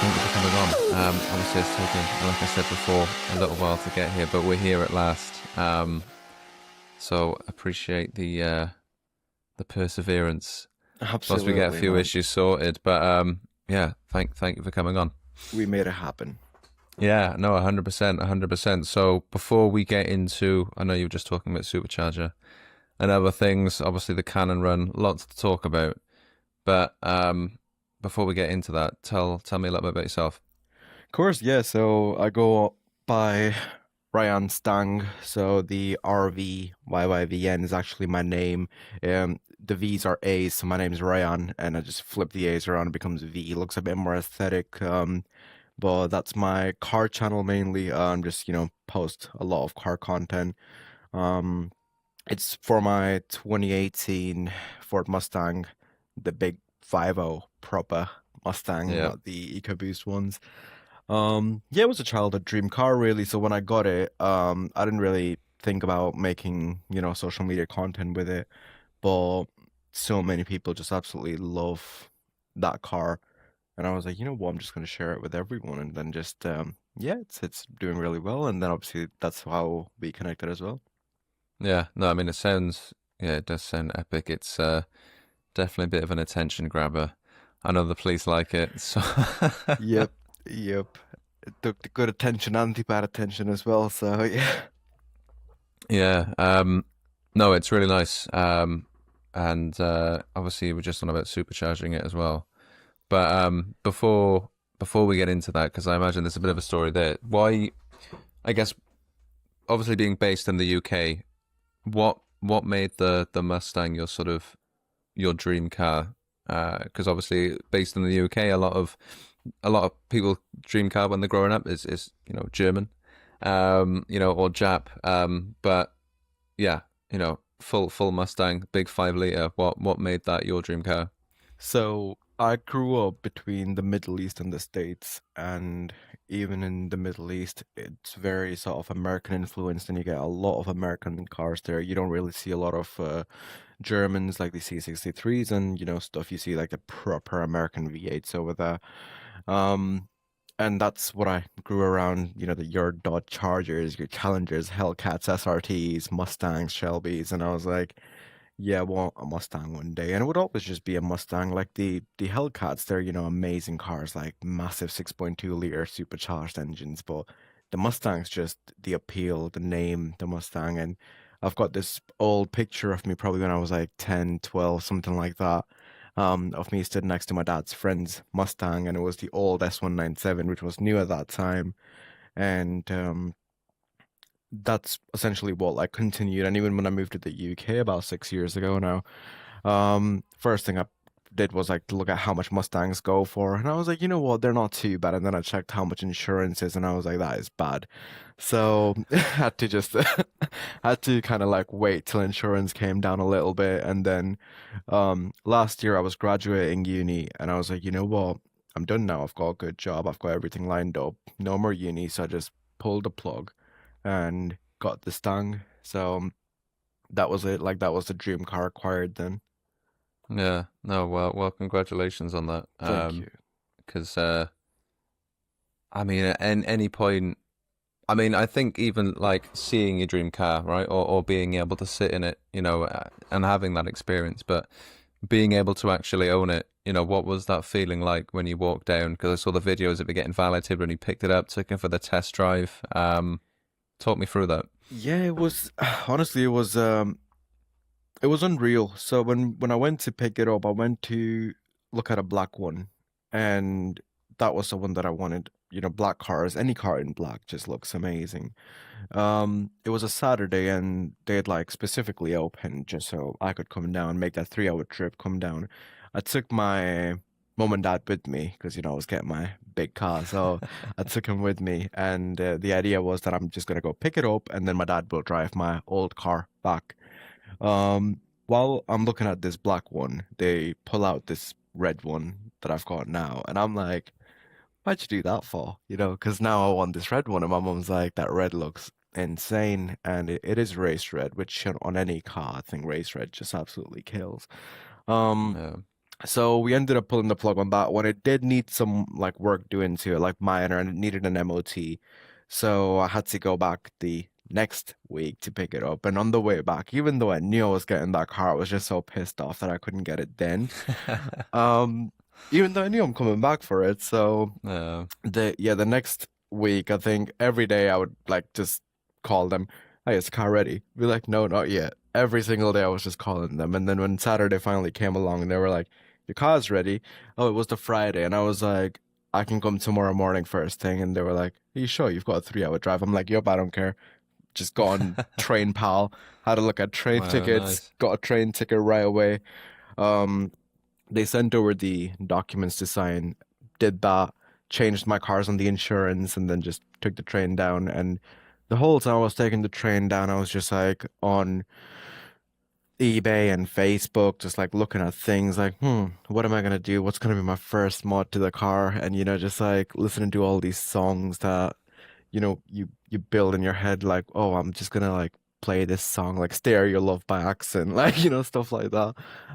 thank you for coming on. Obviously, it's taken, like I said before, a little while to get here, but we're here at last. So appreciate the perseverance. Plus, we get a Absolutely, few man. issues sorted, but yeah, thank you for coming on. We made it happen. Yeah, no, 100%, 100%. So before we get into, I know you were just talking about supercharger and other things. Obviously, the Cannon run, lots to talk about. But before we get into that, tell me a little bit about yourself. Of course, yeah. So I go by Ryan Stang. So the RVYYVN is actually my name. The V's are A's, so my name's Ryan, and I just flip the A's around, it becomes V. It looks a bit more aesthetic. But that's my car channel mainly. Just post a lot of car content. Um, it's for my 2018 Ford Mustang, the big 5.0 proper Mustang, Yeah, not the EcoBoost ones. Yeah, it was a childhood dream car really. So when I got it, I didn't really think about making, social media content with it, but so many people just absolutely love that car. And I was like, you know what, I'm just gonna share it with everyone and then just yeah, it's doing really well. And then obviously that's how we connected as well. yeah. No, I mean yeah, it does sound epic. It's definitely a bit of an attention grabber. I know the police like it, so Yep, yep. It took the good attention and the bad attention as well. So yeah. yeah. No, it's really nice. And obviously we're just on about supercharging it as well. But before we get into that, because I imagine there's a bit of a story there. Why? I guess obviously being based in the UK, what made the Mustang your sort of your dream car? Because obviously based in the UK, a lot of people dream car when they're growing up is German, or Jap. But yeah, full Mustang, big 5 liter. What made that your dream car? So I grew up between the Middle East and the States, and even in the Middle East, it's very sort of American influenced, and you get a lot of American cars there. You don't really see a lot of Germans like the C63s and stuff. You see like the proper American V8s over there. Um, and that's what I grew around, your Dodge Chargers, your Challengers, Hellcats, SRTs, Mustangs, Shelbys, and I was like, yeah, I want a Mustang one day. And it would always just be a Mustang. Like the Hellcats, they're, amazing cars, like massive 6.2 liter supercharged engines. But the Mustang's just the appeal, the name, the Mustang. And I've got this old picture of me probably when I was like 10, 12, something like that. Of me stood next to my dad's friend's Mustang, and it was the old S197, which was new at that time. And that's essentially what like continued. And even when I moved to the UK about 6 years ago now, first thing I did was like to look at how much Mustangs go for, and I was like, you know what, they're not too bad. And then I checked how much insurance is, and I was like, that is bad. So I had to just had to kind of like wait till insurance came down a little bit, and then last year I was graduating uni, and I was like, you know what, I'm done now. I've got a good job. I've got everything lined up. No more uni, so I just pulled the plug and got the Stang. So that was it. Like that was the dream car acquired then. Yeah, no, well, congratulations on that. Thank you. Because I mean, at any point, I mean, I think even like seeing your dream car, right, or being able to sit in it, and having that experience, but being able to actually own it, what was that feeling like when you walked down? Because I saw the videos of it getting validated when you picked it up, took it for the test drive. Talk me through that. Yeah, it was honestly it was unreal. So when I went to pick it up, I went to look at a black one, and that was the one that I wanted. Black cars, any car in black just looks amazing. It was a Saturday, and they had like specifically opened just so I could come down, make that 3 hour trip, come down. I took my mom and dad with me because I was getting my big car, so I took him with me, and the idea was that I'm just gonna go pick it up, and then my dad will drive my old car back. While I'm looking at this black one, they pull out this red one that I've got now, and I'm like, why'd you do that for? Because now I want this red one. And my mom's like, that red looks insane. And it is race red, which on any car, I think race red just absolutely kills. Um, Yeah. So we ended up pulling the plug on that one. It did need some like work doing to it, like minor, and it needed an MOT. So I had to go back the next week to pick it up. And on the way back, even though I knew I was getting that car, I was just so pissed off that I couldn't get it then. Um, Even though I knew I'm coming back for it. So Yeah. the next week, I think every day I would like just call them, "Hey, is the car ready?" Be like, "No, not yet." Every single day I was just calling them, and then when Saturday finally came along, they were like, "Your car's ready." Oh, it was the Friday, and I was like, "I can come tomorrow morning first thing," and they were like, "Are you sure you've got a 3 hour drive?" I'm like, "Yup, I don't care." Just got on Train Pal, had a look at train Wow, tickets, nice. got a train ticket right away. Um, they sent over the documents to sign, did that, changed my cars on the insurance, and then just took the train down. And the whole time I was taking the train down, I was just like on eBay and Facebook, just like looking at things like, what am I gonna do? What's gonna be my first mod to the car? And just like listening to all these songs that you build in your head like, oh, I'm just gonna like play this song like Stare Your Love by Accent, like, stuff like that.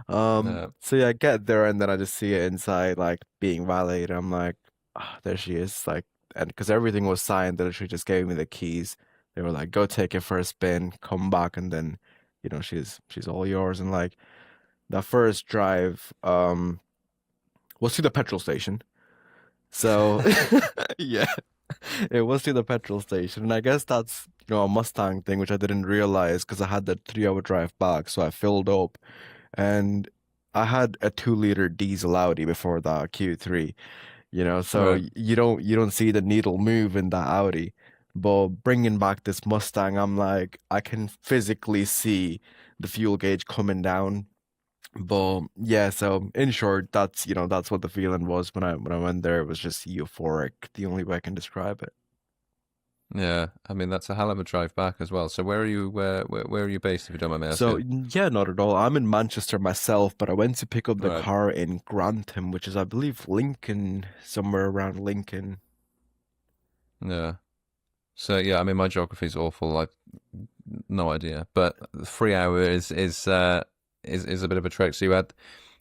Yeah, So yeah, I get there and then I just see it inside like being validated. I'm like, ah, there she is. Like, and because everything was signed, they literally just gave me the keys. They were like, go take it for a spin, come back, and then, she's all yours. And like that first drive, was to the petrol station. So yeah, it was to the petrol station, and I guess that's a Mustang thing, which I didn't realize because I had that 3 hour drive back. So I filled up, and I had a 2 liter diesel Audi before that Q3. So right. you don't see the needle move in that Audi, but bringing back this Mustang, I'm like I can physically see the fuel gauge coming down. But yeah, so in short, that's what the feeling was when I went there. It was just euphoric, the only way I can describe it. Yeah, I mean that's a hell of a drive back as well. So where are you? Where are you based, if you don't mind me So asking? yeah, not at all. I'm in Manchester myself, but I went to pick up the Right. car in Grantham, which is I believe Lincoln, somewhere around Lincoln. Yeah. So yeah, I mean my geography is awful. Like no idea. But the 3 hour is a bit of a trek. So you had,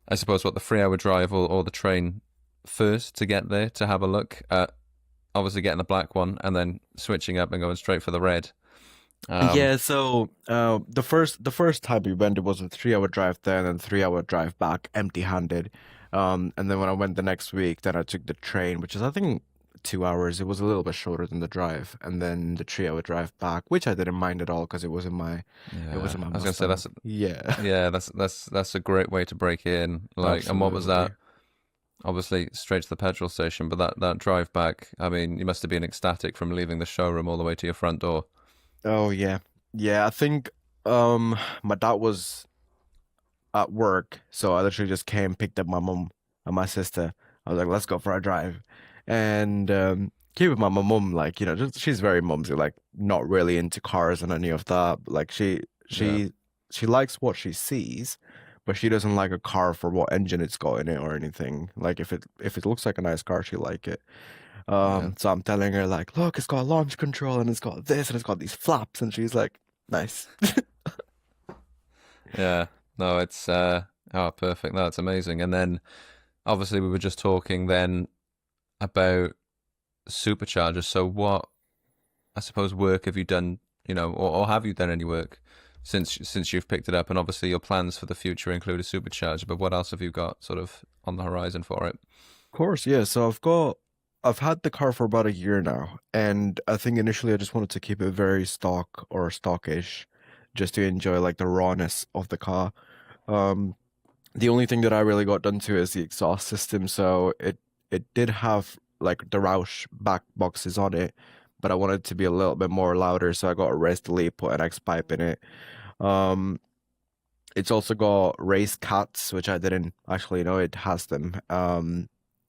I suppose, what the 3 hour drive or the train first to get there to have a look at obviously getting the black one and then switching up and going straight for the red. Um, Yeah, so the first time we went, it was a 3 hour drive there and then 3 hour drive back, empty-handed. And then when I went the next week, then I took the train, which is I think 2 hours. It was a little bit shorter than the drive, and then the 3 hour drive back, which I didn't mind at all because it was yeah, in my I was gonna say Mustang. Yeah, that's a great way to break in. Like, and what was absolutely. that? Obviously, straight to the petrol station, but that drive back. I mean, you must have been ecstatic from leaving the showroom all the way to your front door. Oh yeah, yeah. I think my dad was at work, so I literally just came, picked up my mum and my sister. I was like, let's go for a drive. And keep with my mum, like, just she's very mumsy, like not really into cars and any of that. Like Yeah, she likes what she sees, but she doesn't like a car for what engine it's got in it or anything. Like if it looks like a nice car, she like it. yeah, So I'm telling her like, look, it's got launch control and it's got this and it's got these flaps, and she's like, nice. yeah. No, it's oh, perfect. No, it's amazing. And then obviously we were just talking then about superchargers. So what, I suppose, work have you done, or have you done any work since you've picked it up? And obviously your plans for the future include a supercharger, but what else have you got sort of on the horizon for it? Course, yeah. So I've had the car for about a year now, and I think initially I just wanted to keep it very stock or stockish, just to enjoy like the rawness of the car. Um, the only thing that I really got done to is the exhaust system. So it did have like the Roush back boxes on it, but I wanted to be a little bit more louder, so I got a Res Delete, put an X pipe in it. Um, it's also got race cats, which I didn't actually know it has them.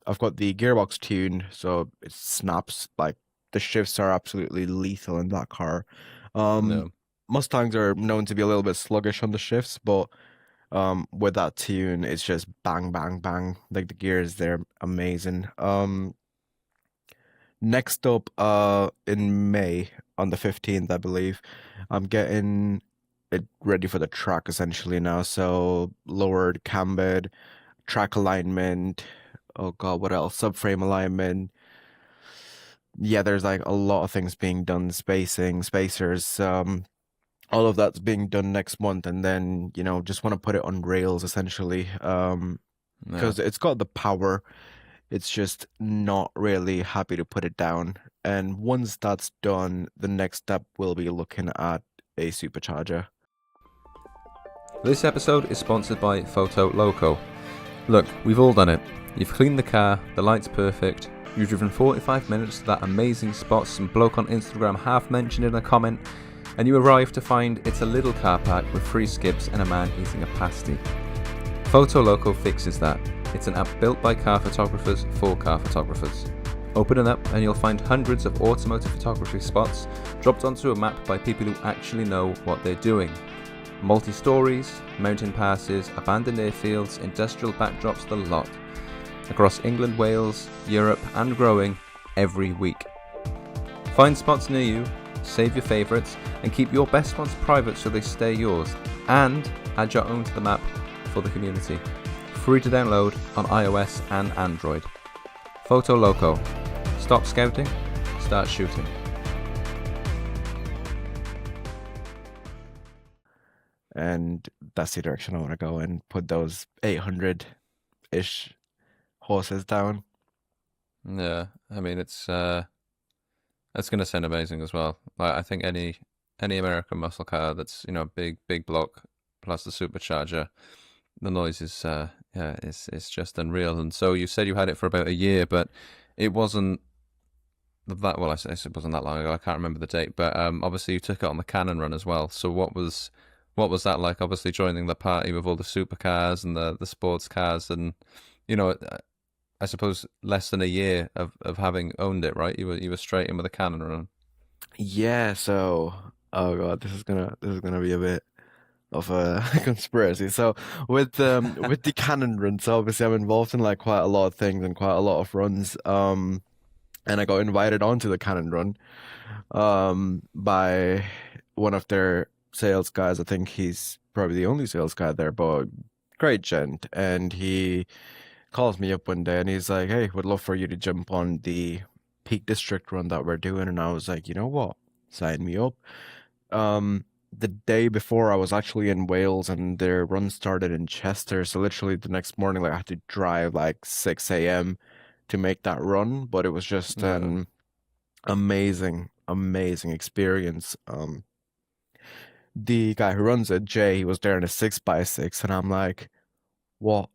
I've got the gearbox tune, so it snaps like the shifts are absolutely lethal in that car. Um, No. Mustangs are known to be a little bit sluggish on the shifts, but with that tune, it's just bang, bang, bang. Like the gears, they're amazing. Next up, in May on the 15th, I believe, I'm getting it ready for the track essentially now. So lowered cam bed, track alignment. Oh God, what else? Subframe alignment. Yeah, there's like a lot of things being done, spacing, spacers, all of that's being done next month, and then, just want to put it on rails essentially. Yeah. Because it's got the power. It's just not really happy to put it down. And once that's done, the next step will be looking at a supercharger. This episode is sponsored by Photo Loco. Look, we've all done it. You've cleaned the car, the light's perfect, you've driven 45 minutes to that amazing spot some bloke on Instagram half mentioned in a comment, and you arrive to find it's a little car park with free skips and a man eating a pasty. Photo Loco fixes that. It's an app built by car photographers for car photographers. Open it up and you'll find hundreds of automotive photography spots dropped onto a map by people who actually know what they're doing. Multi-stories, mountain passes, abandoned airfields, industrial backdrops, the lot. Across England, Wales, Europe and growing every week. Find spots near you, save your favourites and keep your best ones private so they stay yours, and add your own to the map for the community. Free to download on iOS and Android. Photo Loco. Stop scouting, start shooting. And that's the direction I want to go and put those 800-ish horses down. Yeah, I mean it's going to sound amazing as well. Like I think any American muscle car that's big block plus the supercharger, the noise is yeah it's just unreal. And so you said you had it for about a year, but it wasn't that well. I guess it wasn't that long ago. I can't remember the date, but obviously you took it on the Cannon Run as well. So what was that like? Obviously joining the party with all the supercars and the sports cars, and you know I suppose less than a year of having owned it, right? You were straight in with a Cannon Run. Yeah, so oh God, this is gonna be a bit of a conspiracy. So with the Cannon runs, obviously I'm involved in like quite a lot of things and quite a lot of runs. And I got invited onto the Cannon run by one of their sales guys. I think he's probably the only sales guy there, but great gent. And he calls me up one day and he's like, "Hey, would love for you to jump on the Peak District run that we're doing." And I was like, "You know what? Sign me up." The day before I was actually in Wales and their run started in Chester. So literally the next morning, like I had to drive like 6 a.m. to make that run, but it was just Yeah, an amazing experience. The guy who runs it, Jay, he was there in a 6x6, and I'm like, what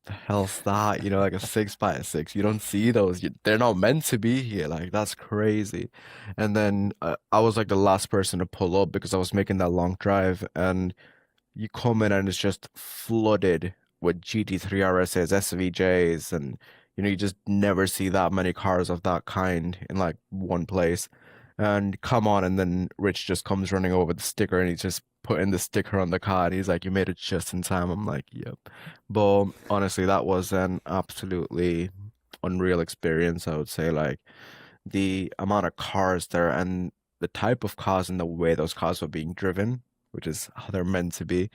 the hell's that? Like a 6x6. You don't see those. They're not meant to be here. Like that's crazy. And then I was like the last person to pull up because I was making that long drive, and you come in and it's just flooded with GT3 RSs, SVJs, and you just never see that many cars of that kind in like one place. And come on, and then Rich just comes running over the sticker and he's just putting the sticker on the car and he's like, "You made it just in time." I'm like, "Yep." But honestly, that was an absolutely unreal experience, I would say. Like the amount of cars there and the type of cars and the way those cars were being driven, which is how they're meant to be. It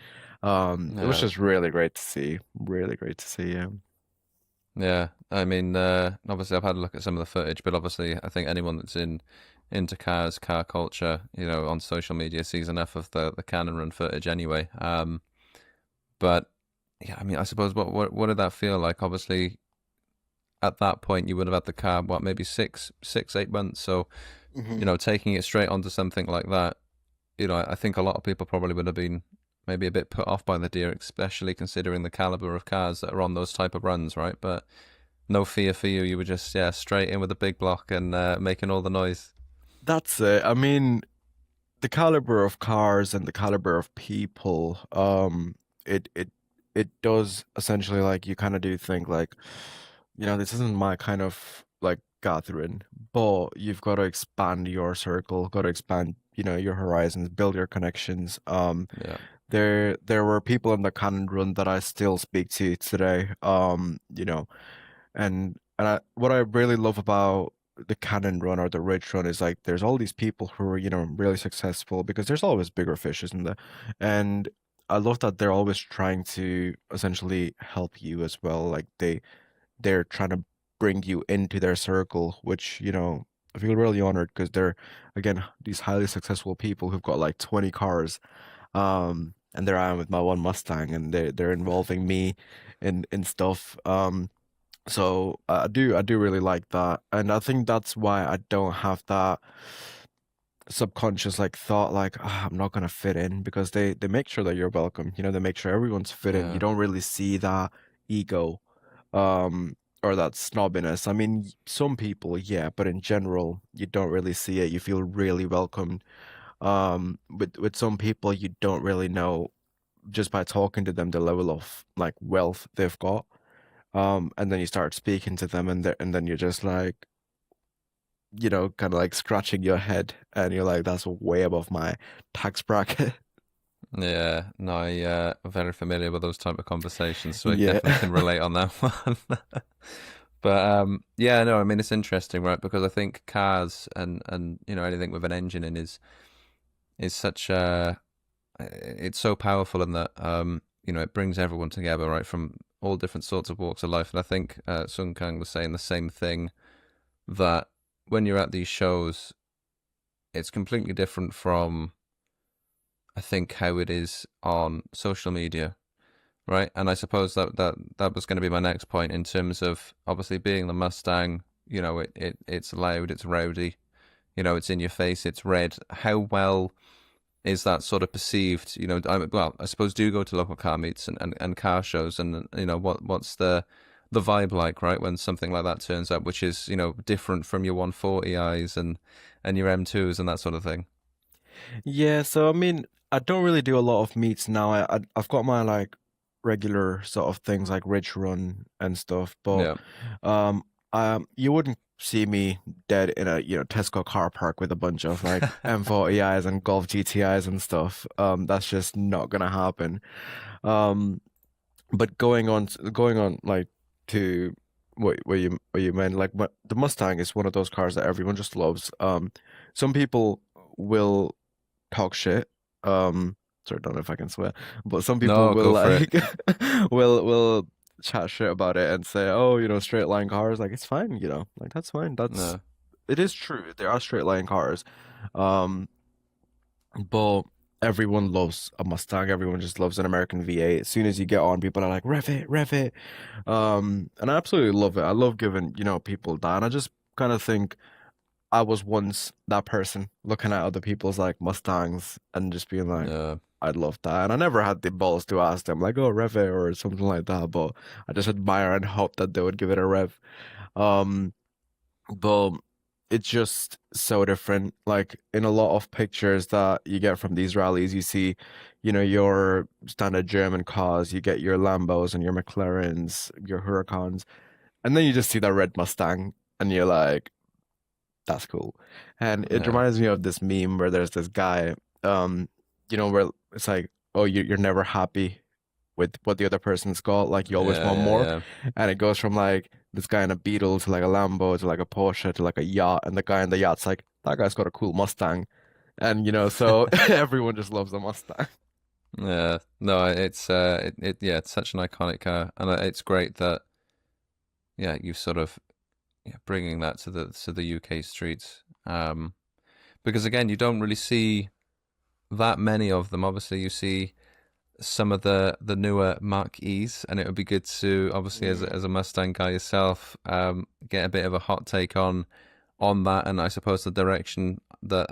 was yeah, just really great to see. Really great to see. Yeah. yeah. I mean, obviously I've had a look at some of the footage, but obviously I think anyone that's into cars, car culture, on social media sees enough of the Cannon Run footage anyway. But yeah, I mean, I suppose what did that feel like? Obviously, at that point you would have had the car, what, maybe 8 months. So, hmm taking it straight onto something like that, I think a lot of people probably would have been maybe a bit put off by the deer, especially considering the caliber of cars that are on those type of runs, right? But no fear for you. You were just, yeah, straight in with a big block and making all the noise. That's it. I mean, the caliber of cars and the caliber of people, it does essentially like you kind of do think like, this isn't my kind of like gathering, but you've got to expand your circle, got to expand, your horizons, build your connections. Yeah, There were people in the Cannon Run that I still speak to today. And what I really love about the Cannon Run or the Ridge Run is like there's all these people who are, really successful because there's always bigger fish, isn't there? And I love that they're always trying to essentially help you as well. Like they're trying to bring you into their circle, which, I feel really honored because they're, again, these highly successful people who've got like 20 cars. And there I am with my one Mustang, and they're involving me in stuff. So I do really like that, and I think that's why I don't have that subconscious like thought like, "Ah, I'm not gonna fit in," because they make sure that you're welcome. They make sure everyone's fit in. You Yeah, don't really see that ego, or that snobbiness. I mean, some people, yeah, but in general, you don't really see it. You feel really welcomed. With some people, you don't really know just by talking to them the level of like wealth they've got. And then you start speaking to them, and then you're just like, kind of like scratching your head, and you're like, that's way above my tax bracket. yeah. No, I am very familiar with those type of conversations, so I Yeah. definitely can relate on that one. But yeah, no, I mean it's interesting, right? Because I think cars and anything with an engine in is such a it's so powerful in that it brings everyone together, right, from all different sorts of walks of life. And I think Sun Kang was saying the same thing, that when you're at these shows, it's completely different from, I think, how it is on social media, right? And I suppose that was going to be my next point in terms of obviously being the Mustang. It's loud, it's rowdy, it's in your face, it's red. How well is that sort of perceived? I suppose do you go to local car meets and car shows, and what's the vibe like, right, when something like that turns up, which is different from your 140i's and your M2s and that sort of thing. Yeah, so I mean, I don't really do a lot of meets now. I've got my like regular sort of things like Ridge Run and stuff, but Yeah, um you wouldn't see me dead in a Tesco car park with a bunch of like M40Is and Golf GTIs and stuff. That's just not gonna happen. Um but going on like to what you meant, like the Mustang is one of those cars that everyone just loves. Some people will talk shit. Sorry, don't know if I can swear, but some people no, will go for it. like will chat shit about it and say, "Oh, straight line cars, like it's fine, like that's fine. No, It is true. There are straight line cars, um, but everyone loves a Mustang. Everyone just loves an American V8. As soon as you get on, people are like, rev it, rev it." And I absolutely love it. I love giving people that, and I just kind of think. I was once that person looking at other people's like Mustangs and just being like, no, I'd love that. And I never had the balls to ask them like, oh, rev it or something like that. But I just admire and hope that they would give it a rev. Um, but it's just so different. Like in a lot of pictures that you get from these rallies, you see, your standard German cars, you get your Lambos and your McLarens, your Huracans, and then you just see that red Mustang, and you're like, that's cool. And it yeah, reminds me of this meme where there's this guy, where it's like, oh, you're never happy with what the other person's got. Like you always yeah, want yeah, more. yeah, And it goes from like this guy in a Beetle to like a Lambo to like a Porsche to like a yacht. And the guy in the yacht's like, that guy's got a cool Mustang. And so everyone just loves a Mustang. yeah. No, yeah, it's such an iconic car, and it's great that you sort of bringing that to the UK streets. Because again, you don't really see that many of them. Obviously, you see some of the newer Mark E's, and it would be good to obviously as Mm. a Mustang guy yourself, get a bit of a hot take on that, and I suppose the direction that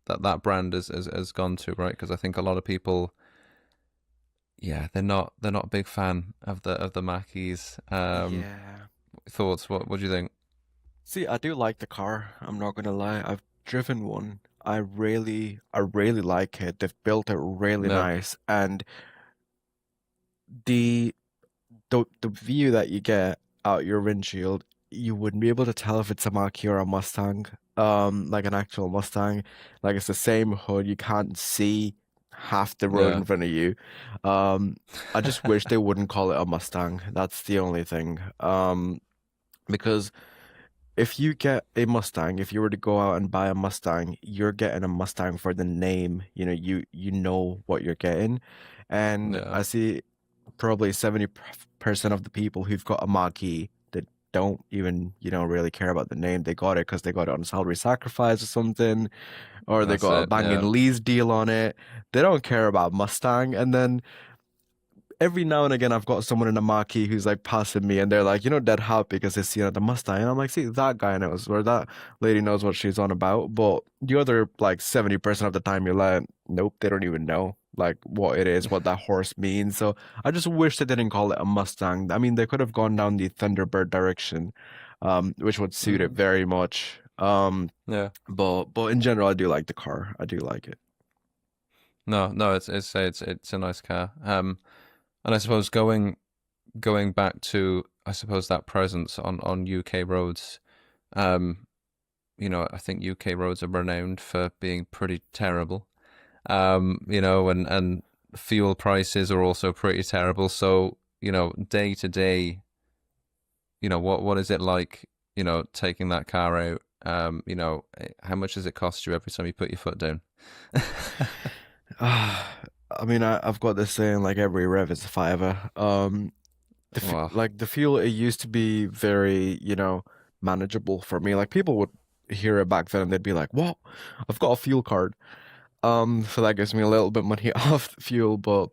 that brand has gone to, right? Because I think a lot of people, yeah, they're not a big fan of the Mark E's. Yeah. Thoughts? What do you think? See, I do like the car. I'm not gonna lie. I've driven one. I really like it. They've built it really No, nice, and the the view that you get out your windshield, you wouldn't be able to tell if it's a Mach-E or a Mustang, like an actual Mustang. Like it's the same hood. You can't see half the road yeah, in front of you. Um, I just wish they wouldn't call it a Mustang. That's the only thing. Because if you get a Mustang, if you were to go out and buy a Mustang, you're getting a Mustang for the name. You know what you're getting. And Yeah, I see probably 70% of the people who've got a Mach-E that don't even, really care about the name. They got it because they got it on salary sacrifice or something, or they that's got a it. Yeah, banging lease deal on it. They don't care about Mustang. And then every now and again, I've got someone in a marquee who's like passing me, and they're like, dead happy because they see the Mustang. And I'm like, see, that guy knows, or that lady knows what she's on about. But the other like 70% of the time, you're like, nope, they don't even know like what it is, what that horse means. So I just wish they didn't call it a Mustang. I mean, they could have gone down the Thunderbird direction, which would suit it mm, very much. yeah. But in general, I do like the car. I do like it. No, no, it's a nice car. And I suppose going back to, I suppose, that presence on UK roads. Um, I think UK roads are renowned for being pretty terrible. And fuel prices are also pretty terrible. So, day to day, what is it like, taking that car out? How much does it cost you every time you put your foot down? I mean, I've got this saying like every rev is a fiver. Well, The fuel, it used to be very, manageable for me. Like people would hear it back then and they'd be like, "What? I've got a fuel card." So that gives me a little bit money off the fuel, but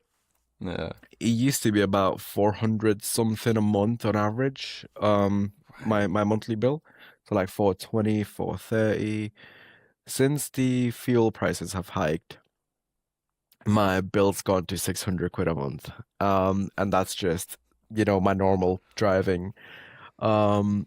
yeah. it used to be about 400 something a month on average. My monthly bill. So like 420, 430. Since the fuel prices have hiked, my bill's gone to 600 quid a month. And that's just, my normal driving. Um,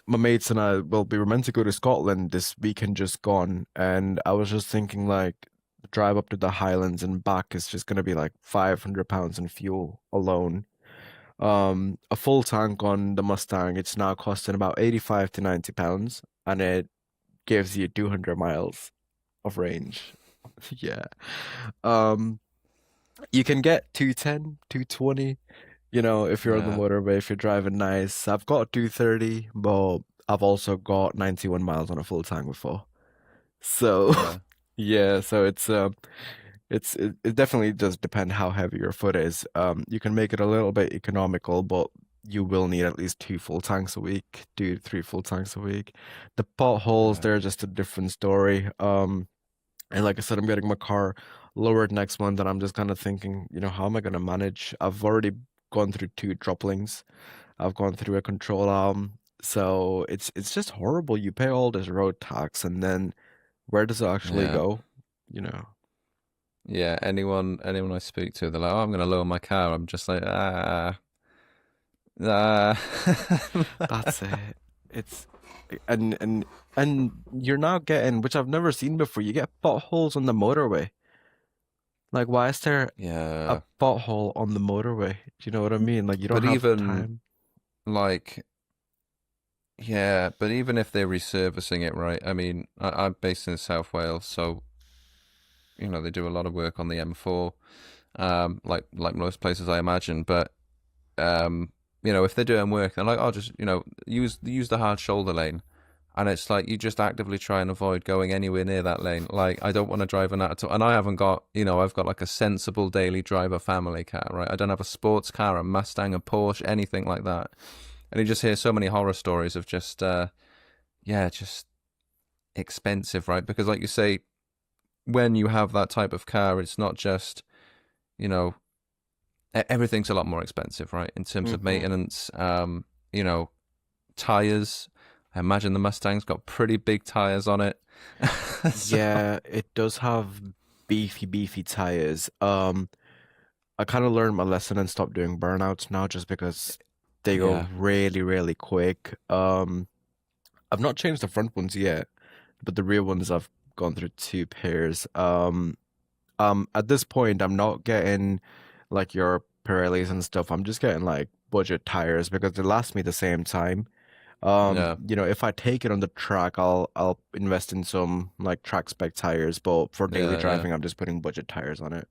my mates and I, well, we were meant to go to Scotland this weekend just gone, and I was just thinking like the drive up to the Highlands and back is just gonna be like £500 in fuel alone. A full tank on the Mustang, it's now costing about 85 to £90, and it gives you 200 miles of range. Yeah. Um, you can get 210, 220. If you're on the Yeah. motorway, if you're driving nice. I've got 230, but I've also got 91 miles on a full tank before. So, Yeah. yeah, so it definitely does depend how heavy your foot is. You can make it a little bit economical, but you will need at least two full tanks a week, 2 to 3 full tanks a week. The potholes, Yeah. they're just a different story. And like I said, I'm getting my car lowered next month, and I'm just kind of thinking, how am I going to manage? I've already gone through 2 droplings. I've gone through a control arm. So it's just horrible. You pay all this road tax, and then where does it actually Yeah. go? You know, Yeah. Anyone I speak to, they're like, "Oh, I'm gonna lower my car." I'm just like, ah. that's it. It's and you're now getting, which I've never seen before, you get potholes on the motorway. Like, why is there a Yeah. pothole on the motorway? Do you know what I mean? Like, you don't But have even time. like, yeah, but even if they're resurfacing it, right? I mean, I'm based in South Wales, so they do a lot of work on the M4, like most places, I imagine. But if they're doing work, they're like, "Oh, just use the hard shoulder lane," and it's like you just actively try and avoid going anywhere near that lane. Like, I don't want to drive in that at all, and I haven't got, I've got like a sensible daily driver family car, right? I don't have a sports car, a Mustang, a Porsche, anything like that. And you just hear so many horror stories of just, yeah, just expensive, right? Because, like you say, when you have that type of car, it's not just, you know, everything's a lot more expensive, right? In terms of Hmm. maintenance, you know, tires. I imagine the Mustang's got pretty big tires on it. So, Yeah, it does have beefy tires. I kind of learned my lesson and stopped doing burnouts now just because they go yeah, really quick. I've not changed the front ones yet, but the rear ones I've gone through 2 pairs. At this point, I'm not getting like your Pirellis and stuff. I'm just getting like budget tires because they last me the same time. yeah, If I take it on the track, I'll invest in some like track spec tires, but for daily yeah. driving, I'm just putting budget tires on it.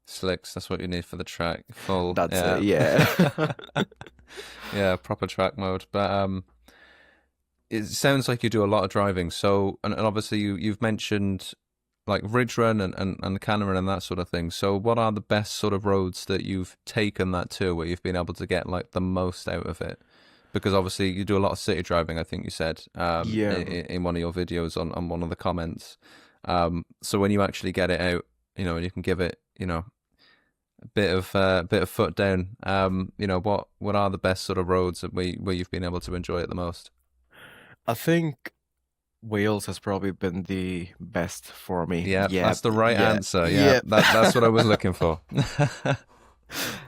Slicks, that's what you need for the track. Full, That's it, yeah. yeah. Yeah, proper track mode. But it sounds like you do a lot of driving. So, and obviously you've mentioned like Ridge Run and Cannon and that sort of thing. So, what are the best sort of roads that you've taken that to where you've been able to get like the most out of it? Because obviously you do a lot of city driving, I think you said Yeah. in one of your videos on one of the comments. So when you actually get it out, and you can give it, a bit of foot down. What are the best sort of roads that where you've been able to enjoy it the most? I think Wales has probably been the best for me. Yeah, Yeah, that's the right yeah, answer. Yeah, yeah. that's what I was looking for.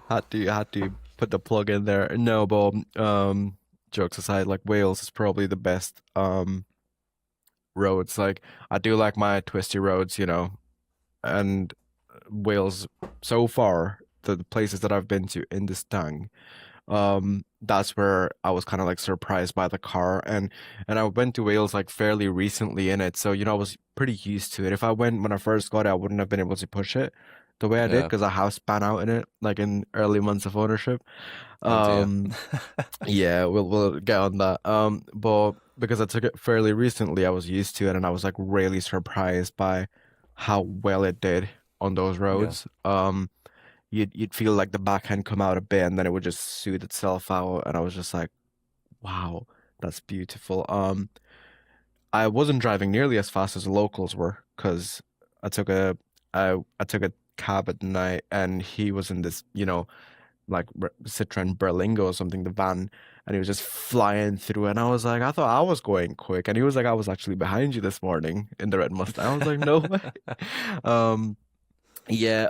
Had to put the plug in there. No, but jokes aside, like Wales is probably the best roads. Like I do like my twisty roads, and Wales so far, the places that I've been to in this tongue, that's where I was kind of like surprised by the car, and I went to Wales like fairly recently in it, so I was pretty used to it. If I went when I first got it, I wouldn't have been able to push it the way I did Yeah. because I house span out in it like in early months of ownership. Oh dear. Um, yeah, we'll get on that. But because I took it fairly recently, I was used to it, and I was like really surprised by how well it did on those Yeah. roads. You'd feel like the backhand come out a bit, and then it would just soothe itself out, and I was just like, wow, that's beautiful. I wasn't driving nearly as fast as the locals were because I took a I took a cab at night, and he was in this, like Citroen Berlingo or something, the van, and he was just flying through. And I was like, I thought I was going quick, and he was like, I was actually behind you this morning in the red Mustang. I was like, no way. Um, yeah.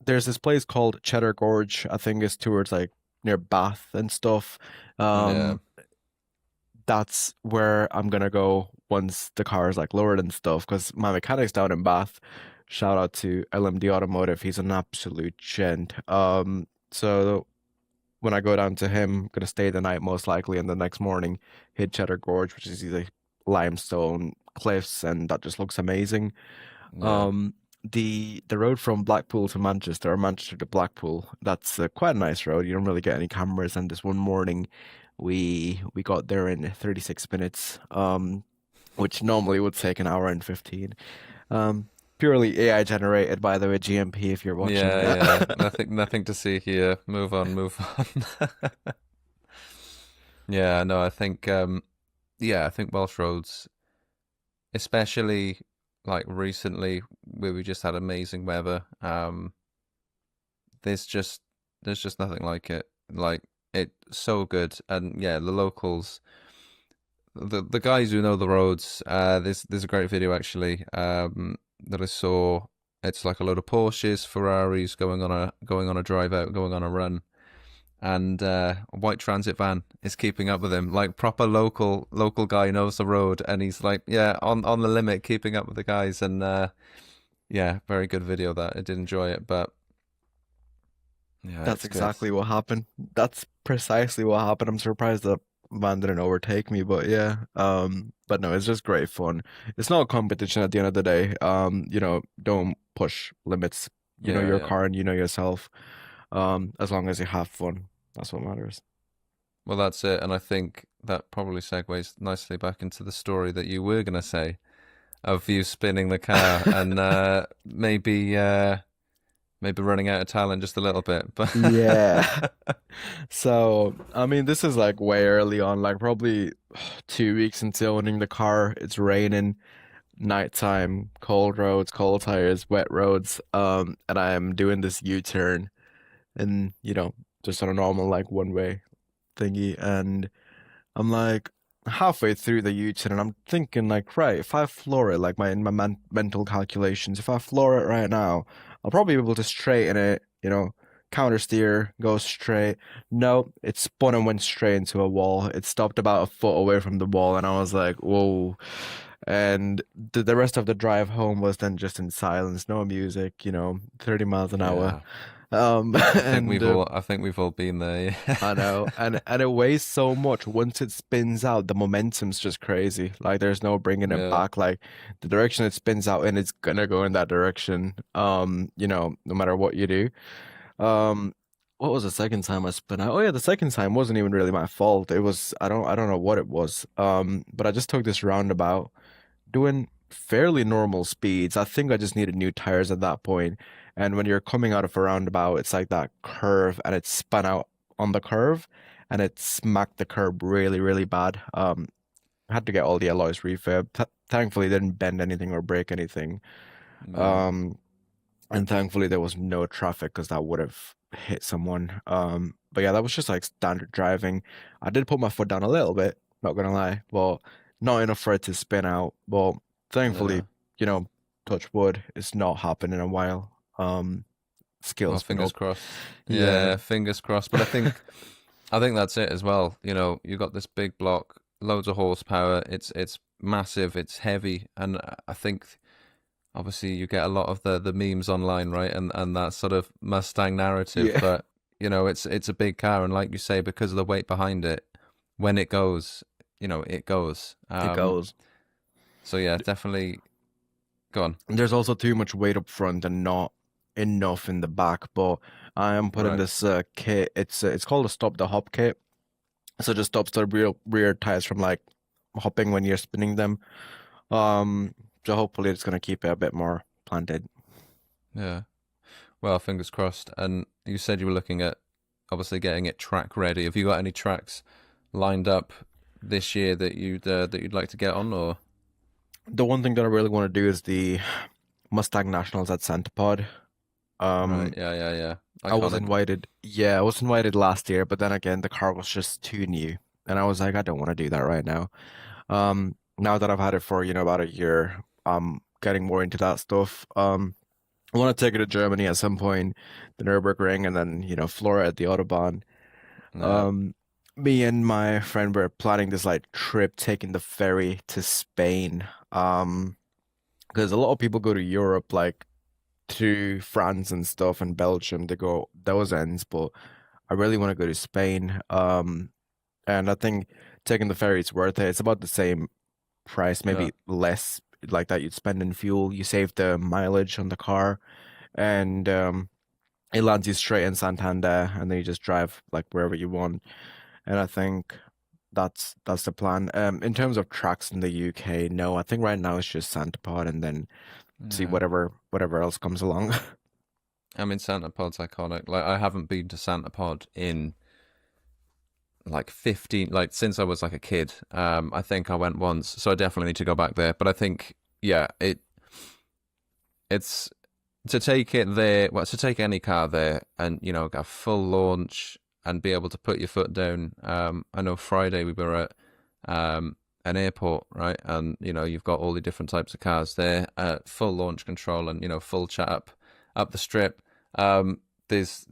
There's this place called Cheddar Gorge. I think it's towards like near Bath and stuff. Yeah. Um, that's where I'm gonna go once the car is like lowered and stuff. Because my mechanic's down in Bath. Shout out to LMD Automotive. He's an absolute gent. So when I go down to him, gonna stay the night most likely, and the next morning hit Cheddar Gorge, which is these like limestone cliffs, and that just looks amazing. Yeah. Um, the road from Blackpool to Manchester or Manchester to Blackpool, that's quite a nice road. You don't really get any cameras, and this one morning we got there in 36 minutes, which normally would take an hour and 15. Um, Purely AI generated, by the way, GMP if you're watching. Yeah, yeah. Nothing to see here. Move on, move on. Yeah, no, I think Welsh roads, especially like recently where we just had amazing weather. There's just there's just nothing like it. Like it's so good. And yeah, the locals, the guys who know the roads, there's a great video actually, that I saw. It's like a load of Porsches, Ferraris going on a drive out, going on a run, and a white transit van is keeping up with him. Like proper local guy knows the road, and he's like, yeah, on the limit, keeping up with the guys, and yeah, very good video that I did enjoy it, but yeah, That's it's good. exactly what happened. That's precisely what happened. I'm surprised that Van didn't overtake me, but yeah. But no, it's just great fun. It's not a competition at the end of the day. Don't push limits. You know Yeah, your yeah. car and you know yourself. As long as you have fun, that's what matters. Well, that's it, and I think that probably segues nicely back into the story that you were gonna say of you spinning the car and maybe running out of talent just a little bit, but Yeah. So, I mean, this is like way early on, like probably 2 weeks into owning the car. It's raining, nighttime, cold roads, cold tires, wet roads. And I am doing this U-turn and, just on a normal like one way thingy. And I'm like halfway through the U-turn and I'm thinking like, right, if I floor it, like in my mental calculations, if I floor it right now, I'll probably be able to straighten it, counter steer, go straight. No, it spun and went straight into a wall. It stopped about a foot away from the wall, and I was like, whoa. And the rest of the drive home was then just in silence, no music, 30 miles an hour. yeah, And I think we've all been there. I know, and it weighs so much. Once it spins out, the momentum's just crazy. Like there's no bringing it Yeah, back. Like the direction it spins out in, it's gonna go in that direction. No matter what you do. Um, what was the second time I spun out? Oh yeah, the second time wasn't even really my fault. It was I don't know what it was. But I just took this roundabout doing fairly normal speeds. I think I just needed new tires at that point. And when you're coming out of a roundabout, it's like that curve and it spun out on the curve and it smacked the curb really, really bad. I had to get all the alloys refurb. Th Thankfully, it didn't bend anything or break anything. Yeah, Um, and thankfully there was no traffic because that would have hit someone. But yeah, that was just like standard driving. I did put my foot down a little bit, not gonna lie, but not enough for it to spin out. But yeah. thankfully, you know, touch wood, it's not happened in a while. Well, Skills went fingers up. crossed. Yeah, Yeah, fingers crossed. But I think that's it as well. You know, you got this big block, loads of horsepower. It's massive, it's heavy, and I think obviously you get a lot of the memes online, right? And that sort of Mustang narrative. yeah, But you know, it's a big car, and like you say, because of the weight behind it, when it goes, you know, it goes. it goes. So yeah, definitely go on. There's also too much weight up front and not enough in the back. But I am putting Right. this kit. It's called a stop the hop kit. So it just stops the rear tires from like hopping when you're spinning them. Um, so hopefully it's gonna keep it a bit more planted. Yeah. Well, fingers crossed. And you said you were looking at obviously getting it track ready. Have you got any tracks lined up this year that you'd like to get on, or The one thing that I really want to do is the Mustang Nationals at Santa Pod. right? Um, Yeah, yeah, yeah. I was Iconic. invited. Yeah, I was invited last year, but then again, the car was just too new, and I was like, I don't want to do that right now. Now that I've had it for, about a year, I'm getting more into that stuff. I want to take it to Germany at some point, the Nürburgring, and then, Florida at the Autobahn. Yeah, Um, Me and my friend were planning this like trip, taking the ferry to Spain. Because a lot of people go to Europe, like to France and stuff, and Belgium. They go those ends, but I really want to go to Spain. And I think taking the ferry is worth it. It's about the same price, yeah, maybe less, like that you'd spend in fuel. You save the mileage on the car, and it lands you straight in Santander, and then you just drive like wherever you want. And I think that's the plan. In terms of tracks in the UK, no, I think right now it's just Santa Pod, and then see yeah. whatever else comes along. I mean, Santa Pod's iconic. Like, I haven't been to Santa Pod in like 15, like since I was like a kid. I think I went once, so I definitely need to go back there. But I think, yeah, it's to take it there, well, to take any car there and, you know, a full launch and be able to put your foot down. I know Friday we were at an airport, right? And, you know, you've got all the different types of cars there, full launch control and, you know, full chat up the strip. Um, there's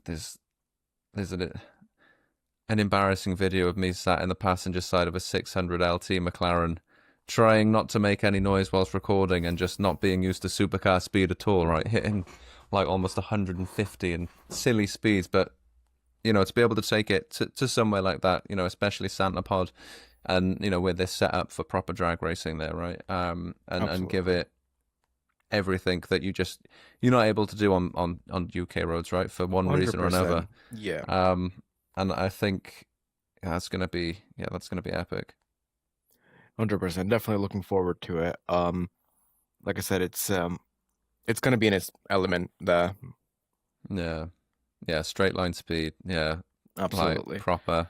an embarrassing video of me sat in the passenger side of a 600 LT McLaren trying not to make any noise whilst recording and just not being used to supercar speed at all, right? Hitting like almost 150 and silly speeds, but you know, to be able to take it to somewhere like that, you know, especially Santa Pod, and you know, where they're set up for proper drag racing there, right? And give Absolutely. it everything that you're not able to do on UK roads, right? For one reason or another. 100%. Yeah. Um, and I think that's gonna be epic. 100%. Definitely looking forward to it. Like I said, it's gonna be in its element there. Yeah, yeah, straight line speed. Yeah, like Absolutely. proper.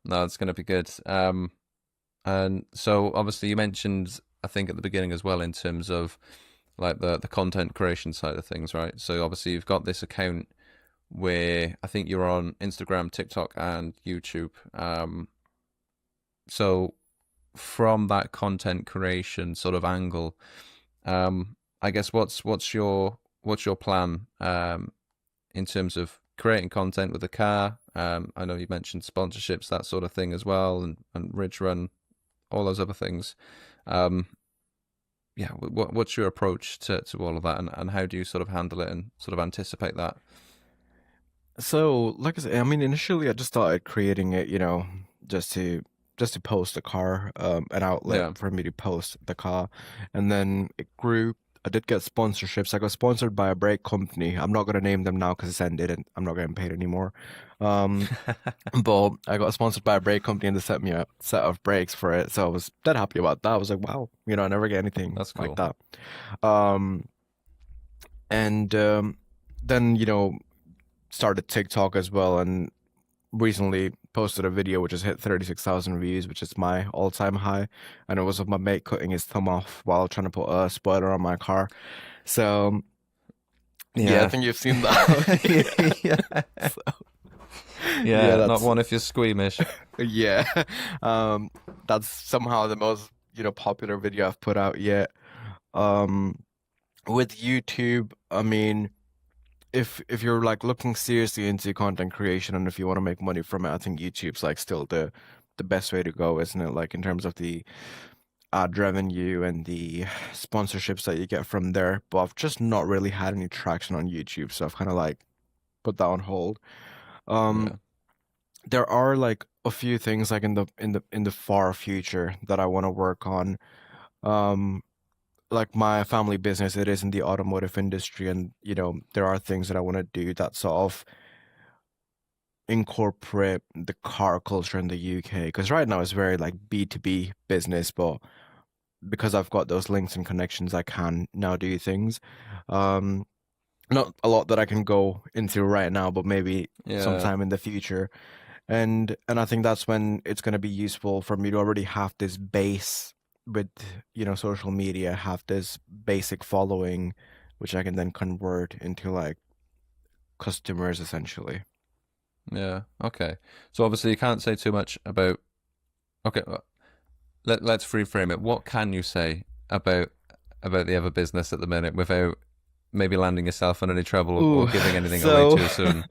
No, it's gonna be good. And so obviously you mentioned, I think at the beginning as well, in terms of like the content creation side of things, right? So obviously you've got this account where I think you're on Instagram, TikTok, and YouTube. So from that content creation sort of angle, I guess what's your plan in terms of creating content with the car? I know you mentioned sponsorships, that sort of thing as well, and Ridge Run, all those other things. Um, yeah, what's your approach to all of that, and how do you sort of handle it and sort of anticipate that? So, like I said, I mean, initially I just started creating it, just to just to post the car, an outlet Yeah, for me to post the car, and then it grew. I did get sponsorships. I got sponsored by a brake company. I'm not gonna name them now because it's ended and I'm not getting paid anymore. Um, but I got sponsored by a brake company and they sent me a set of brakes for it. So I was dead happy about that. I was like, wow, I never get anything That's like cool. that. Um, and then, started TikTok as well and recently posted a video which has hit 36,000 views, which is my all-time high. And it was of my mate cutting his thumb off while trying to put a spoiler on my car. So yeah, I Yeah. think you've seen that. Yeah. Yeah. So, yeah, Yeah, not that's one if you're squeamish. yeah. Um, that's somehow the most, popular video I've put out yet. Um, with YouTube, I mean, if you're like looking seriously into content creation and if you want to make money from it, I think YouTube's like still the best way to go, isn't it? Like in terms of the ad revenue and the sponsorships that you get from there. But I've just not really had any traction on YouTube, so I've kind of like put that on hold. Um, Yeah. there are like a few things like in the far future that I want to work on. Um, like my family business, it is in the automotive industry, and there are things that I want to do that sort of incorporate the car culture in the UK. Because right now it's very like B2B business, but because I've got those links and connections, I can now do things. Um, not a lot that I can go into right now, but maybe Yeah. sometime in the future. And I think that's when it's going to be useful for me to already have this base with, social media, have this basic following, which I can then convert into like customers essentially. Yeah. Okay. So obviously you can't say too much about. Okay. Let's reframe it. What can you say about the other business at the minute without maybe landing yourself in any trouble or Ooh, giving anything away so too soon?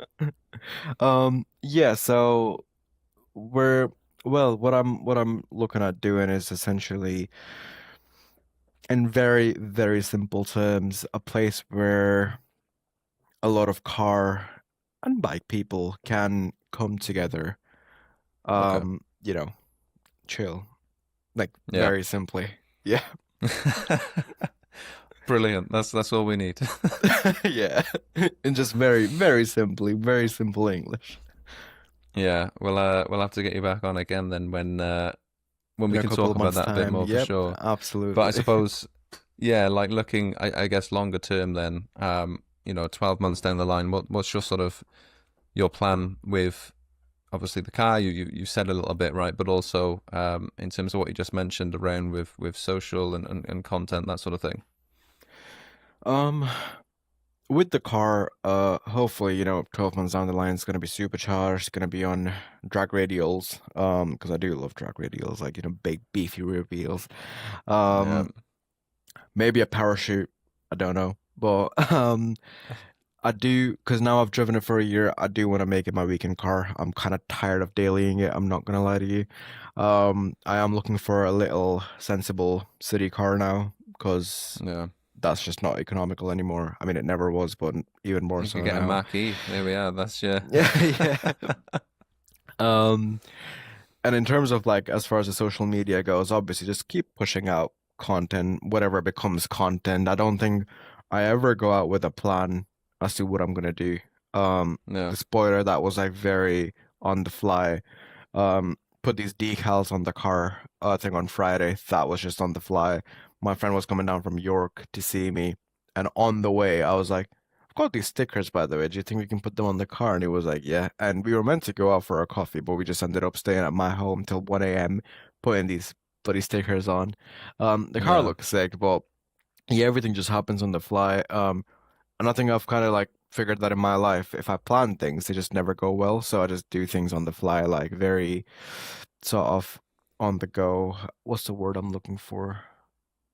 yeah, so we're well, what I'm looking at doing is essentially in very, very simple terms, a place where a lot of car and bike people can come together, Okay. um, you know, chill, like Yeah. very simply. Yeah. Brilliant. That's all we need. Yeah. And just very, very simply, very simple English. Yeah. We'll have to get you back on again then when In we a can couple talk of about months' that a bit time. more for Yep, sure. But I absolutely. suppose, yeah, like looking, I guess longer term then, 12 months down the line, what's your sort of your plan with obviously the car? You said a little bit, right? But also in terms of what you just mentioned around with social and content, that sort of thing. Um, with the car, hopefully, 12 months down the line, it's gonna be supercharged, it's gonna be on drag radials, because I do love drag radials, like, big beefy rear wheels. Yeah. Um, maybe a parachute, I don't know. But I do, because now I've driven it for a year, I do want to make it my weekend car. I'm kind of tired of dailying it, I'm not gonna lie to you. I am looking for a little sensible city car now, because Yeah. that's just not economical anymore. I mean, it never was, but even more You could so get a now. Mach-E. There we are. That's your Yeah, yeah. Um, and in terms of like as far as the social media goes, obviously just keep pushing out content, whatever becomes content. I don't think I ever go out with a plan as to what I'm gonna do. yeah. The spoiler that was like very on the fly. Put these decals on the car, I think on Friday. That was just on the fly. My friend was coming down from York to see me, and on the way, I was like, I've got these stickers, by the way. Do you think we can put them on the car? And he was like, yeah. And we were meant to go out for a coffee, but we just ended up staying at my home till 1 a.m. putting these bloody stickers on. The car Yeah. looks sick, but yeah, everything just happens on the fly. And I think I've kind of like figured that in my life, if I plan things, they just never go well. So I just do things on the fly, like very sort of on the go. What's the word I'm looking for? Winging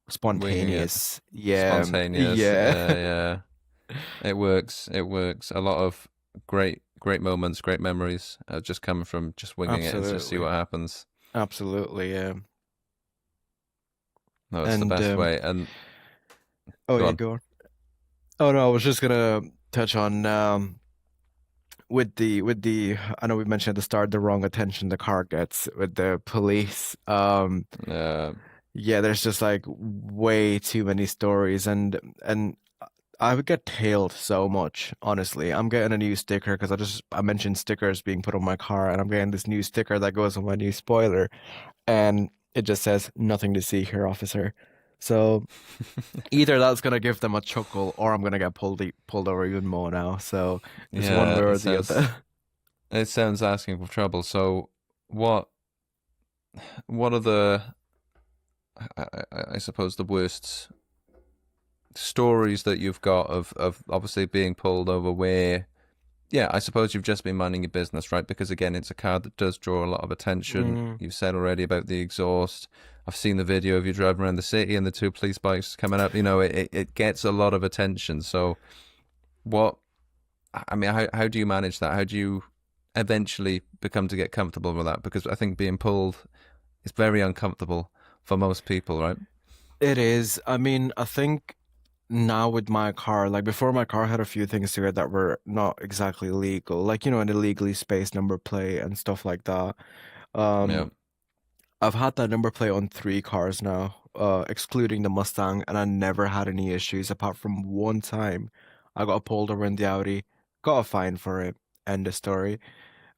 it. Spontaneous. Yeah. Spontaneous. Yeah. Yeah, yeah. It works. It works. A lot of great moments, great memories just coming from just winging it and just see Absolutely. what happens. Absolutely. Yeah. No, it's the And best way. And oh go yeah, on. go on. Oh no, I was just gonna touch on with the I know we mentioned at the start the wrong attention the car gets with the police. Yeah, Yeah, there's just like way too many stories, and I would get tailed so much, honestly. I'm getting a new sticker because I mentioned stickers being put on my car, and I'm getting this new sticker that goes on my new spoiler, and it just says nothing to see here, officer. So either that's gonna give them a chuckle, or I'm gonna get pulled over even more now. So it's one Yeah, way or the other. it sounds asking for trouble. So what what are I suppose the worst stories that you've got of obviously being pulled over where yeah, I suppose you've just been minding your business, right? Because again, it's a car that does draw a lot of attention. Mm, You've said already about the exhaust. I've seen the video of you driving around the city and the two police bikes coming up. You know, it gets a lot of attention. So what I mean, how do you manage that? How do you eventually become to get comfortable with that? Because I think being pulled is very uncomfortable for most people, right? it is. I mean, I think now with my car, like before my car had a few things to it that were not exactly legal, like an illegally spaced number plate and stuff like that. Yeah, Um, I've had that number plate on three cars now, excluding the Mustang, and I never had any issues apart from one time. I got pulled over in the Audi, got a fine for it, end of story.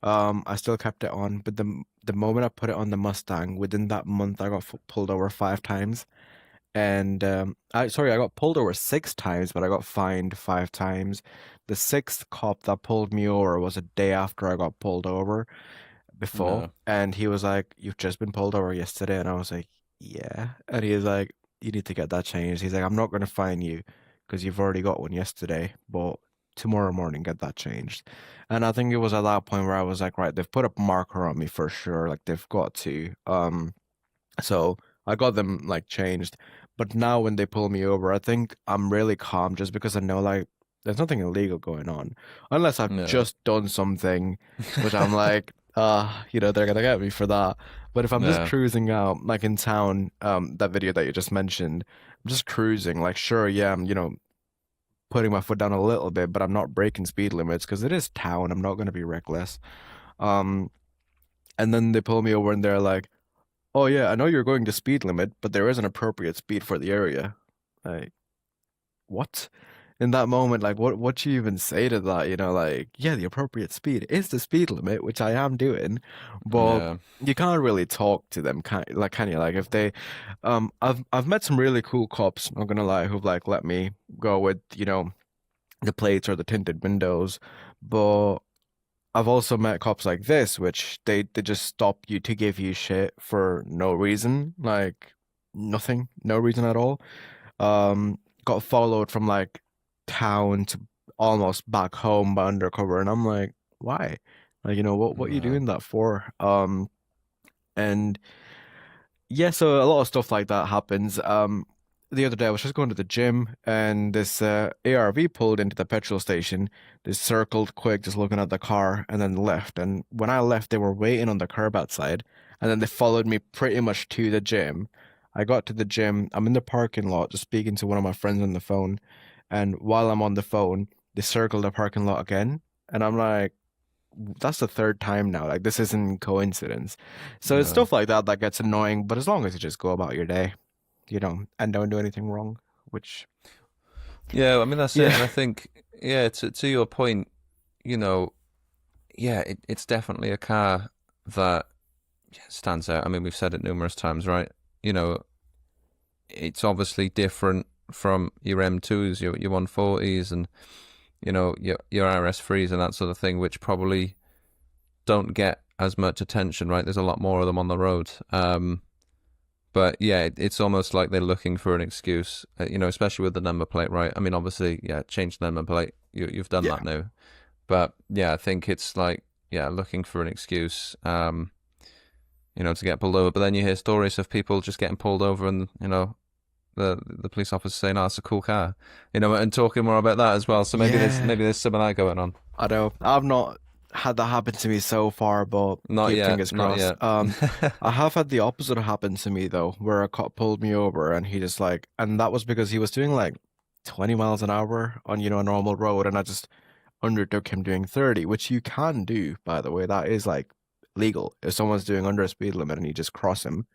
I still kept it on, but the moment I put it on the Mustang, within that month, I got pulled over 5 times. And I got pulled over 6 times, but I got fined 5 times. The sixth cop that pulled me over was a day after I got pulled over before, no, and he was like, "You've just been pulled over yesterday," and I was like, "Yeah," and he was like, "You need to get that changed." He's like, "I'm not going to fine you because you've already got one yesterday, but tomorrow morning get that changed." And I think it was at that point where I was like, "Right, they've put a marker on me for sure. Like they've got to." So I got them like changed. But now when they pull me over, I think I'm really calm just because I know like there's nothing illegal going on. Unless I've no, just done something which I'm like, they're gonna get me for that. But if I'm just no, cruising out, like in town, that video that you just mentioned, I'm just cruising, like sure, yeah, I'm, putting my foot down a little bit, but I'm not breaking speed limits because it is town. I'm not gonna be reckless. Um, and then they pull me over and they're like, "Oh yeah, I know you're going the speed limit, but there is an appropriate speed for the area." Like, what? In that moment, like what you even say to that? Like, yeah, the appropriate speed is the speed limit, which I am doing, but yeah, you can't really talk to them, can you? Like if they I've met some really cool cops, not gonna lie, who've like let me go with, the plates or the tinted windows, but I've also met cops like this, which they just stop you to give you shit for no reason, like nothing, no reason at all. Got followed from like town to almost back home by undercover, and I'm like, why? Like, what you no, doing that for? And yeah, so a lot of stuff like that happens. The other day I was just going to the gym and this ARV pulled into the petrol station. They circled quick, just looking at the car, and then left. And when I left, they were waiting on the curb outside, and then they followed me pretty much to the gym. I got to the gym. I'm in the parking lot, just speaking to one of my friends on the phone, and while I'm on the phone, they circled the parking lot again, and I'm like, that's the third time now. Like this isn't coincidence. So it's no. stuff like that that gets annoying, but as long as you just go about your day, and don't do anything wrong, which Yeah, I mean that's it, yeah. and I think yeah, to your point, you know, yeah, it's definitely a car that yeah, stands out. I mean, we've said it numerous times, right? You know, it's obviously different from your M2s, your 140s, and you know your RS3s and that sort of thing, which probably don't get as much attention, right? There's a lot more of them on the road. But yeah, it's almost like they're looking for an excuse, you know, especially with the number plate, right? I mean, obviously, yeah, change the number plate. You've done Yeah. that now, but yeah, I think it's like yeah, looking for an excuse, you know, to get pulled over. But then you hear stories of people just getting pulled over, and you know, the police officer saying, "Oh, it's a cool car," you know, and talking more about that as well. So Yeah. maybe there's some of that going on. I know. I've not had that happen to me so far, but Not keep yet, fingers not crossed. yet. I have had the opposite happen to me though, where a cop pulled me over and he just like, and that was because he was doing like 20 miles an hour on, a normal road, and I just undertook him doing 30, which you can do, by the way. That is like legal. If someone's doing under a speed limit and you just cross him,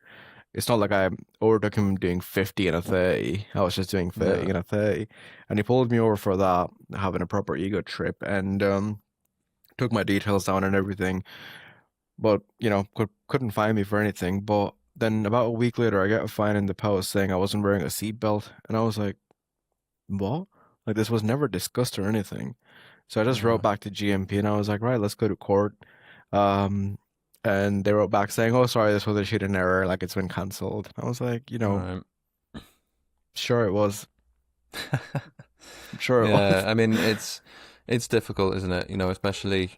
It's not like I overtook him doing 50 and a 30. I was just doing 30 Yeah. and a 30. And he pulled me over for that, having a proper ego trip, and took my details down and everything. But, couldn't find me for anything. But then about a week later, I get a fine in the post saying I wasn't wearing a seatbelt. And I was like, what? Like, this was never discussed or anything. So I just wrote Yeah. back to GMP and I was like, right, let's go to court. Um, and they wrote back saying, oh, sorry, this was a sheet in error, like it's been cancelled. I was like, Right. sure it was. Sure it Yeah. was. I mean, it's difficult, isn't it? Especially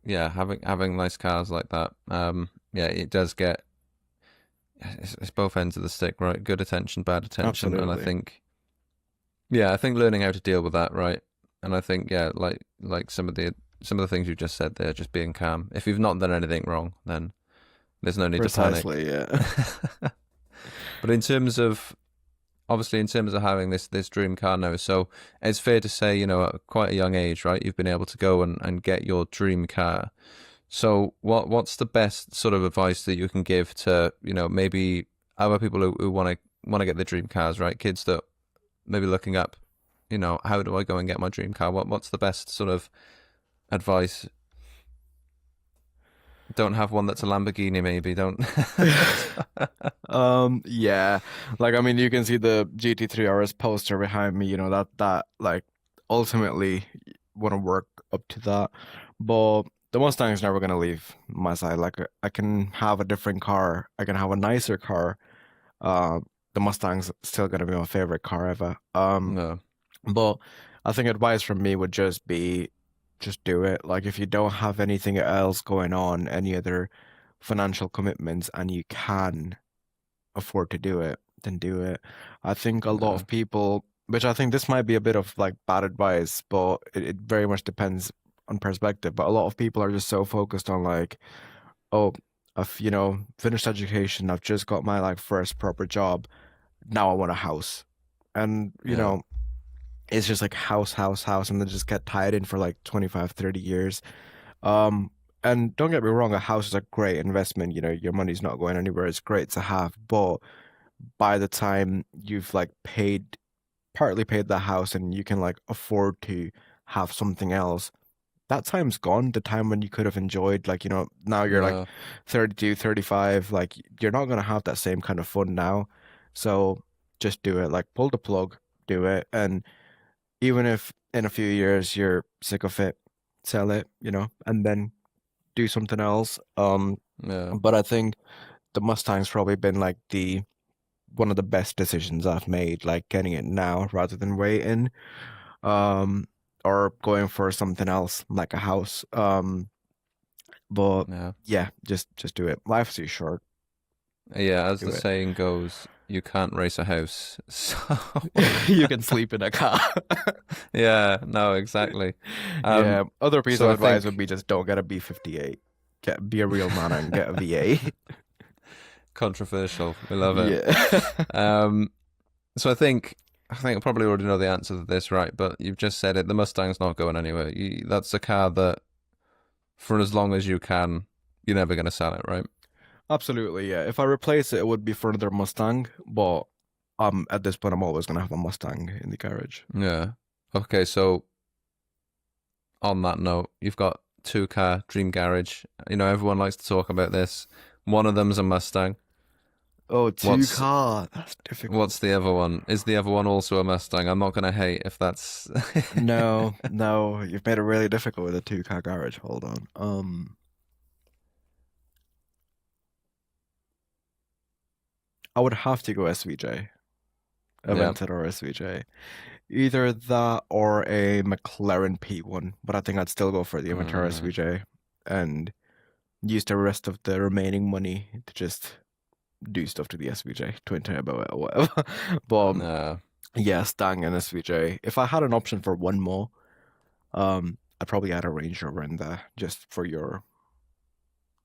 yeah, having nice cars like that. Yeah, it does get it's both ends of the stick, right? Good attention, bad attention, and I Absolutely. think yeah, I think learning how to deal with that, right? And I think yeah, like some of the things you just said there, just being calm. If you've not done anything wrong, then there's no need to panic. Precisely, yeah. But in terms of obviously in terms of having this dream car now, so it's fair to say, at quite a young age, right, you've been able to go and get your dream car. So what's the best sort of advice that you can give to, maybe other people who want to get their dream cars, right? Kids that maybe looking up, how do I go and get my dream car? What's the best sort of advice? Don't have one that's a Lamborghini, maybe. Don't. Yeah. Like I mean you can see the GT3 RS poster behind me, that like ultimately want to work up to that. But the Mustang is never gonna leave my side. Like I can have a different car, I can have a nicer car. Uh, the Mustang's still gonna be my favorite car ever. No. But I think advice from me would just be just do it. Like if you don't have anything else going on, any other financial commitments, and you can afford to do it, then do it. I think a lot No. of people, which I think this might be a bit of like bad advice, but it very much depends on perspective. But a lot of people are just so focused on like, oh, I've, finished education, I've just got my like first proper job. Now I want a house. And, Yeah. it's just like house, house, house, and then just get tied in for like 25, 30 years. Um, and don't get me wrong, a house is a great investment. Your money's not going anywhere. It's great to have, but by the time you've like partly paid the house and you can like afford to have something else, that time's gone. The time when you could have enjoyed, like, now you're like No. 32, 35, like you're not gonna have that same kind of fun now. So just do it. Like pull the plug, do it. And even if in a few years you're sick of it, sell it, and then do something else. Yeah. But I think the Mustang's probably been like the one of the best decisions I've made, like getting it now rather than waiting, um, or going for something else like a house. But Yeah. yeah, just do it. Life's too short. Yeah, as Do the it. saying goes, you can't race a house. So, You can sleep in a car. yeah, no, exactly. Um, Yeah, other piece of so I advice would think be just don't get a B58. Be a real man and get a VA. controversial. We love it. Yeah. Um, so I think I probably already know the answer to this, right? But you've just said it. The Mustang's not going anywhere. That's a car that, for as long as you can, you're never going to sell it, right? Absolutely, yeah. If I replace it, it would be for another Mustang, but at this point I'm always gonna have a Mustang in the garage. Yeah. Okay, so on that note, you've got two car dream garage. Everyone likes to talk about this. One of them's a Mustang. Oh, two What's car. That's difficult. what's the other one? Is the other one also a Mustang? I'm not gonna hate if that's No, no, you've made it really difficult with a two-car garage. Hold on. I would have to go SVJ, a yeah. Aventador SVJ. Either that or a McLaren P1, but I think I'd still go for the Aventador Uh, SVJ and use the rest of the remaining money to just do stuff to the SVJ, twin turbo it or whatever. But no, yeah, Stang and SVJ. If I had an option for one more, I'd probably add a Range Rover in there just for your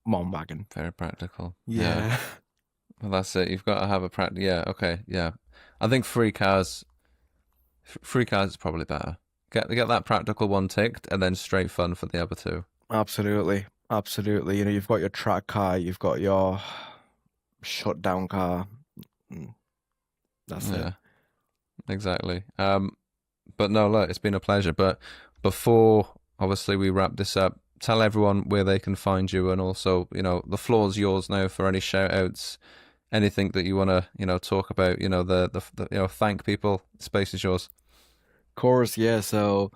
mom wagon. very practical. Yeah. Yeah. Well, that's it. You've got to have a practical. Yeah. Okay. Yeah. I think free cars is probably better. Get that practical one ticked, and then straight fun for the other two. Absolutely. Absolutely. You've got your track car, you've got your shut down car. Mm, That's it. Yeah, exactly. But no, look, it's been a pleasure. But before, obviously, we wrap this up, tell everyone where they can find you, and also, the floor's yours now for any shout outs, anything that you want to, talk about. Thank people. Space is yours. Of course, yeah. So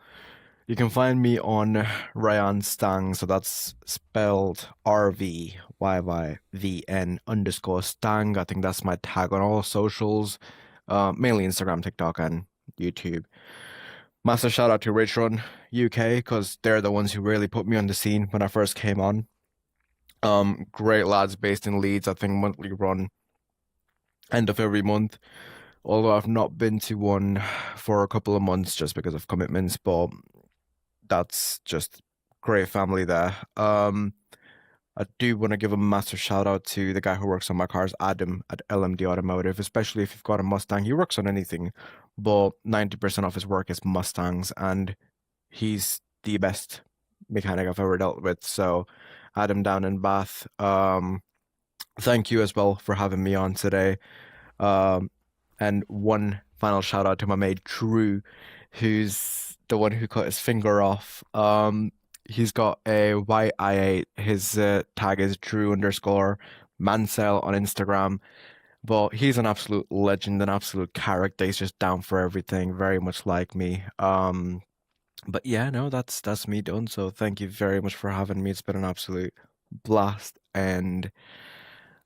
you can find me on Ryan Stang. So that's spelled RVYYVN_Stang. I think that's my tag on all socials, mainly Instagram, TikTok, and YouTube. Massive shout out to Rich Run UK because they're the ones who really put me on the scene when I first came on. Great lads based in Leeds. I think monthly run end of every month. Although I've not been to one for a couple of months just because of commitments, but that's just great family there. I do want to give a massive shout out to the guy who works on my cars, Adam at LMD Automotive, especially if you've got a Mustang. He works on anything, but 90% of his work is Mustangs, and he's the best mechanic I've ever dealt with. So, Adam down in Bath, thank you as well for having me on today. Um, and one final shout out to my mate Drew, who's the one who cut his finger off. He's got a white i8. His tag is Drew_Mansell on Instagram. But he's an absolute legend, an absolute character. He's just down for everything, very much like me. But yeah, no, that's me done. So thank you very much for having me. It's been an absolute blast, and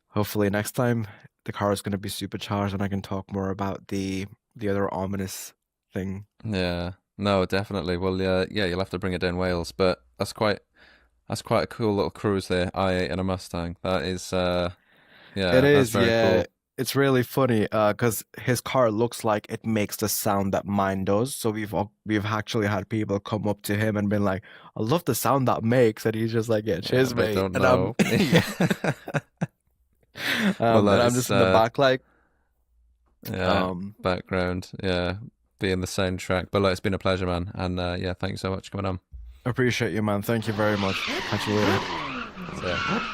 hopefully next time the car is going to be supercharged and I can talk more about the other ominous thing. Yeah. No, definitely. Well, yeah, you'll have to bring it down Wales, but that's quite a cool little cruise there. I8 and a Mustang. That is, It yeah, that's is, very yeah. cool. It's really funny, because his car looks like it makes the sound that mine does. So we've actually had people come up to him and been like, "I love the sound that makes," and he's just like, "Yeah, Yeah, cheers, they mate." don't And I'm know. yeah, Well, and that I'm is, just in the back like, yeah, um, background, yeah, being the soundtrack. But look, it's been a pleasure, man, and yeah, thanks so much for coming on. appreciate you, man. Thank you very much. Catch you later. So, yeah.